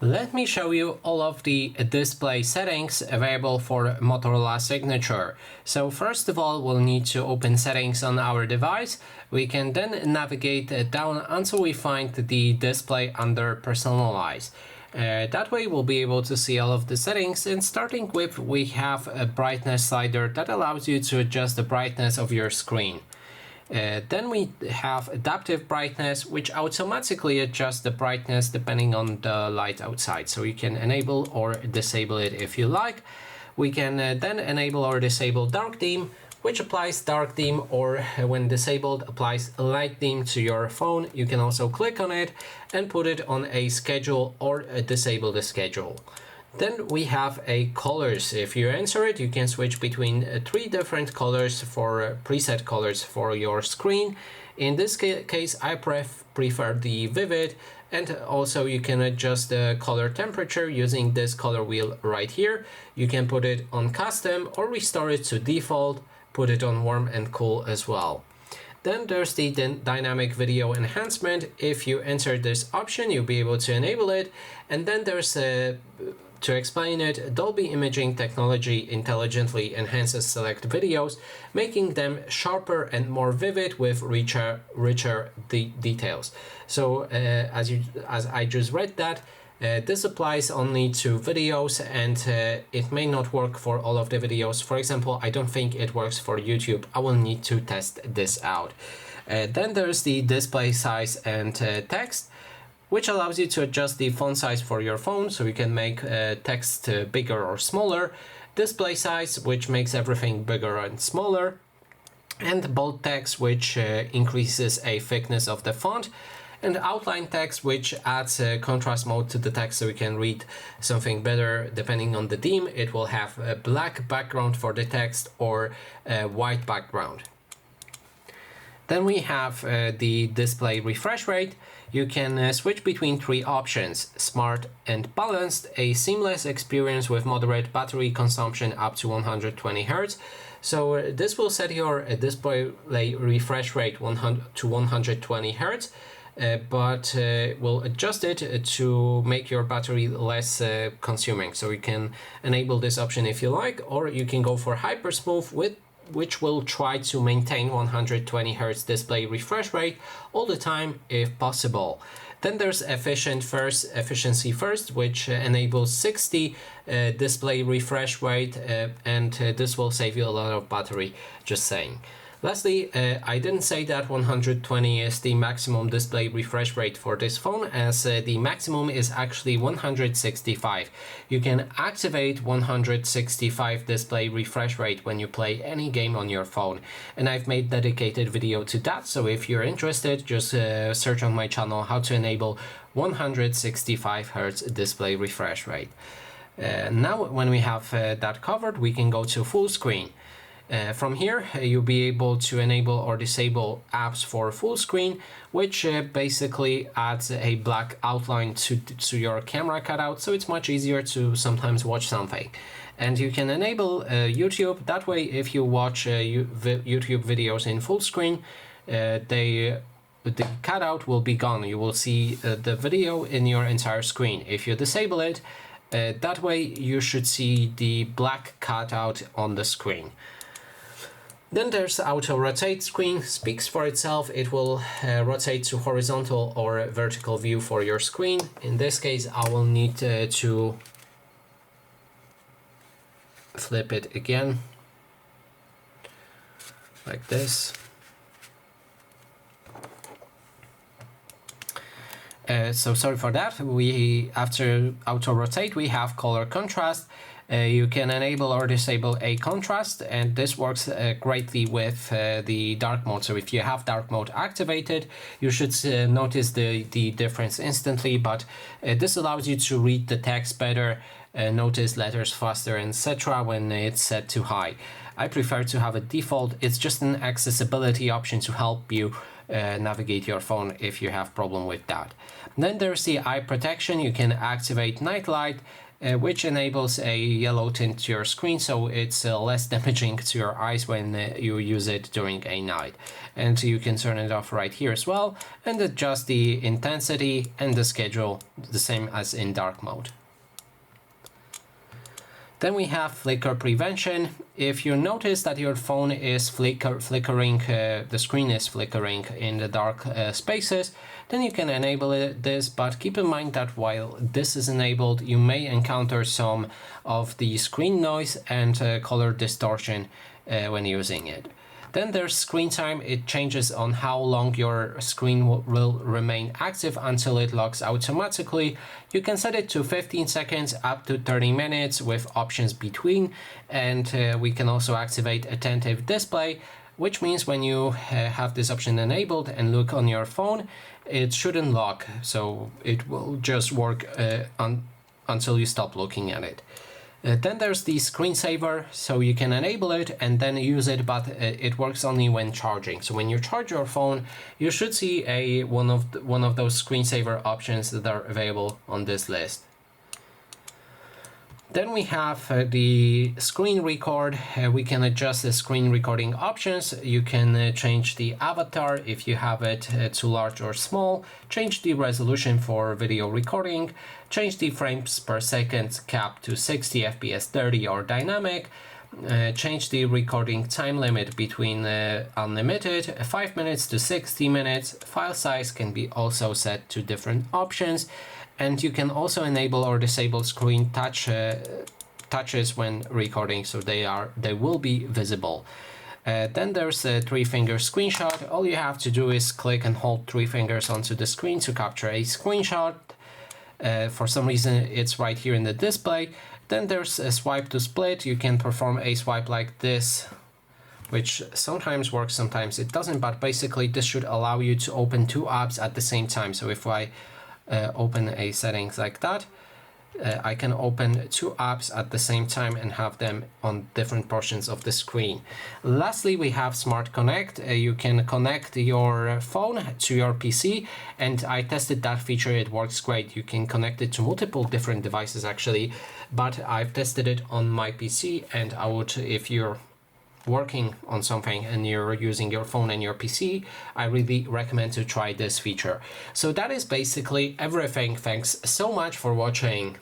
Let me show you all of the display settings available for Motorola Signature. So first of all, we'll need to open settings on our device. We can then navigate down until we find the display under personalize. That way we'll be able to see all of the settings, and starting with we have a brightness slider that allows you to adjust the brightness of your screen. Then we have adaptive brightness, which automatically adjusts the brightness depending on the light outside. So you can enable or disable it if you like. We can then enable or disable dark theme, which applies dark theme, or when disabled applies light theme to your phone. You can also click on it and put it on a schedule or disable the schedule. Then we have a colors. If you enter it, you can switch between three different colors for preset colors for your screen. In this case, I prefer the vivid, and also you can adjust the color temperature using this color wheel right here. You can put it on custom or restore it to default, put it on warm and cool as well. Then there's the dynamic video enhancement. If you enter this option, you'll be able to enable it. And then there's to explain it, Dolby imaging technology intelligently enhances select videos, making them sharper and more vivid with richer details. So as I just read that, this applies only to videos, and it may not work for all of the videos. For example, I don't think it works for YouTube. I will need to test this out. Then there's the display size and text, which allows you to adjust the font size for your phone, so you can make text bigger or smaller. Display size, which makes everything bigger and smaller. And bold text, which increases a thickness of the font. And outline text, which adds contrast mode to the text so you can read something better depending on the theme. It will have a black background for the text or a white background. Then we have the display refresh rate. You can switch between three options: smart and balanced, a seamless experience with moderate battery consumption up to 120 Hz. So this will set your display refresh rate to 120 Hz. But we'll adjust it to make your battery less consuming. So you can enable this option if you like, or you can go for hyper smooth, which will try to maintain 120 Hz display refresh rate all the time if possible. Then there's efficiency first, which enables 60 display refresh rate, and this will save you a lot of battery, just saying. Lastly, I didn't say that 120 is the maximum display refresh rate for this phone, as the maximum is actually 165. You can activate 165 display refresh rate when you play any game on your phone, and I've made dedicated video to that, so if you're interested, just search on my channel how to enable 165 Hz display refresh rate. Now when we have that covered, we can go to full screen. From here, you'll be able to enable or disable apps for full screen, which basically adds a black outline to your camera cutout, so it's much easier to sometimes watch something. And you can enable YouTube. That way, if you watch YouTube videos in full screen, the cutout will be gone. You will see the video in your entire screen. If you disable it, that way you should see the black cutout on the screen. Then there's auto rotate screen, speaks for itself. It will rotate to horizontal or vertical view for your screen. In this case, I will need to flip it again, like this. So sorry for that. After auto rotate, we have color contrast. You can enable or disable a contrast, and this works greatly with the dark mode. So if you have dark mode activated, you should notice the difference instantly, but this allows you to read the text better, notice letters faster, etc. when it's set to high. I prefer to have a default. It's just an accessibility option to help you navigate your phone if you have problem with that. Then there's the eye protection. You can activate night light, which enables a yellow tint to your screen, so it's less damaging to your eyes when you use it during a night. And you can turn it off right here as well and adjust the intensity and the schedule the same as in dark mode. Then we have flicker prevention. If you notice that your phone is flickering, the screen is flickering in the dark spaces, then you can enable this, but keep in mind that while this is enabled, you may encounter some of the screen noise and color distortion when using it. Then there's screen time. It changes on how long your screen will remain active until it locks automatically. You can set it to 15 seconds up to 30 minutes with options between, and we can also activate attentive display, which means when you have this option enabled and look on your phone, it shouldn't lock, so it will just work until you stop looking at it. Then there's the screensaver, so you can enable it and then use it, but it works only when charging. So when you charge your phone, you should see one of those screensaver options that are available on this list. Then we have the screen record. We can adjust the screen recording options. You can change the avatar if you have it too large or small, change the resolution for video recording, change the frames per second cap to 60 FPS 30 or dynamic, change the recording time limit between unlimited 5 minutes to 60 minutes. File size can be also set to different options. And you can also enable or disable screen touches when recording, so they will be visible. Then there's a 3-finger screenshot. All you have to do is click and hold 3 fingers onto the screen to capture a screenshot. For some reason it's right here in the display. Then there's a swipe to split. You can perform a swipe like this, which sometimes works, sometimes it doesn't, but basically this should allow you to open 2 apps at the same time. So if I open a settings like that, I can open 2 apps at the same time and have them on different portions of the screen. Lastly, we have Smart Connect. You can connect your phone to your PC, and I tested that feature. It works great. You can connect it to multiple different devices actually, but I've tested it on my PC, and I would, if you're working on something and you're using your phone and your PC, I really recommend to try this feature. So that is basically everything. Thanks so much for watching.